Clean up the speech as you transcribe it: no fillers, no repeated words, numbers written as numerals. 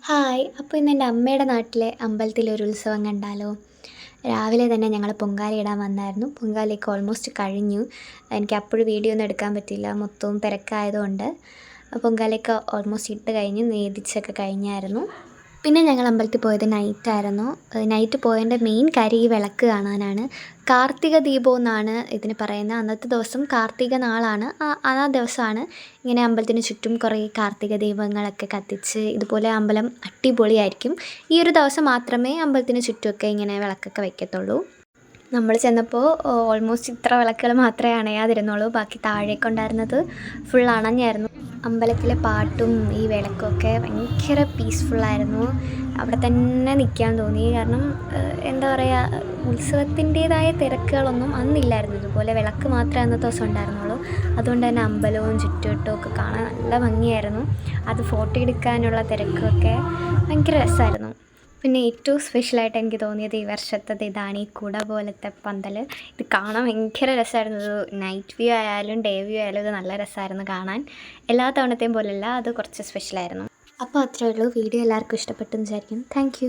Hi! അപ്പോൾ ഇന്ന് എൻ്റെ അമ്മയുടെ നാട്ടിലെ അമ്പലത്തിലെ ഒരു ഉത്സവം കണ്ടാലോ? രാവിലെ തന്നെ ഞങ്ങൾ പൊങ്കാലയിടാൻ വന്നായിരുന്നു. പൊങ്കാലയൊക്കെ ഓൾമോസ്റ്റ് കഴിഞ്ഞു. എനിക്ക് അപ്പോഴും വീഡിയോ ഒന്നും എടുക്കാൻ പറ്റിയില്ല. മൊത്തവും തിരക്കായതുകൊണ്ട്. പൊങ്കാലയൊക്കെ ഓൾമോസ്റ്റ് ഇട്ട് കഴിഞ്ഞു. നേദിച്ചൊക്കെ കഴിഞ്ഞായിരുന്നു. പിന്നെ ഞങ്ങൾ അമ്പലത്തിൽ പോയത് നൈറ്റായിരുന്നു. നൈറ്റ് പോയതിൻ്റെ മെയിൻ കാര്യം ഈ വിളക്ക് കാണാനാണ്. കാർത്തിക ദീപം എന്നാണ് ഇതിന് പറയുന്നത്. അന്നത്തെ ദിവസം കാർത്തിക നാളാണ്. ആ ദിവസമാണ് ഇങ്ങനെ അമ്പലത്തിന് ചുറ്റും കുറേ കാർത്തിക ദീപങ്ങളൊക്കെ കത്തിച്ച് ഇതുപോലെ അമ്പലം അടിപൊളിയായിരിക്കും. ഈ ഒരു ദിവസം മാത്രമേ അമ്പലത്തിന് ചുറ്റുമൊക്കെ ഇങ്ങനെ വിളക്കൊക്കെ വയ്ക്കത്തുള്ളൂ. നമ്മൾ ചെന്നപ്പോൾ ഓൾമോസ്റ്റ് ഇത്ര വിളക്കുകൾ മാത്രമേ അണയാതിരുന്നുള്ളൂ. ബാക്കി താഴേക്കുണ്ടായിരുന്നത് ഫുൾ അണഞ്ഞായിരുന്നു. അമ്പലത്തിലെ പാട്ടും ഈ വിളക്കൊക്കെ ഭയങ്കര പീസ്ഫുള്ളായിരുന്നു. അവിടെ തന്നെ നിൽക്കാൻ തോന്നി. കാരണം എന്താ പറയുക, ഉത്സവത്തിൻ്റേതായ തിരക്കുകളൊന്നും അന്നില്ലായിരുന്നു. ഇതുപോലെ വിളക്ക് മാത്രമേ അന്നത്തെ ദിവസം ഉണ്ടായിരുന്നുള്ളൂ. അതുകൊണ്ട് തന്നെ അമ്പലവും ചുറ്റുവട്ടവും കാണാൻ നല്ല ഭംഗിയായിരുന്നു. അത് ഫോട്ടോ എടുക്കാനുള്ള തിരക്കൊക്കെ ഭയങ്കര രസമായിരുന്നു. പിന്നെ ഏറ്റവും സ്പെഷ്യലായിട്ട് എനിക്ക് തോന്നിയത് ഈ വർഷത്തേത് ഇതാണ്, ഈ കുട പോലത്തെ പന്തൽ. ഇത് കാണാൻ ഭയങ്കര രസമായിരുന്നു. ഒരു നൈറ്റ് വ്യൂ ആയാലും ഡേ വ്യൂ ആയാലും ഇത് നല്ല രസമായിരുന്നു കാണാൻ. എല്ലാ തവണത്തെയും പോലെയല്ല, അത് കുറച്ച് സ്പെഷ്യലായിരുന്നു. അപ്പോൾ അത്രയേ ഉള്ളൂ. വീഡിയോ എല്ലാവർക്കും ഇഷ്ടപ്പെട്ടെന്ന് വിചാരിക്കും. താങ്ക്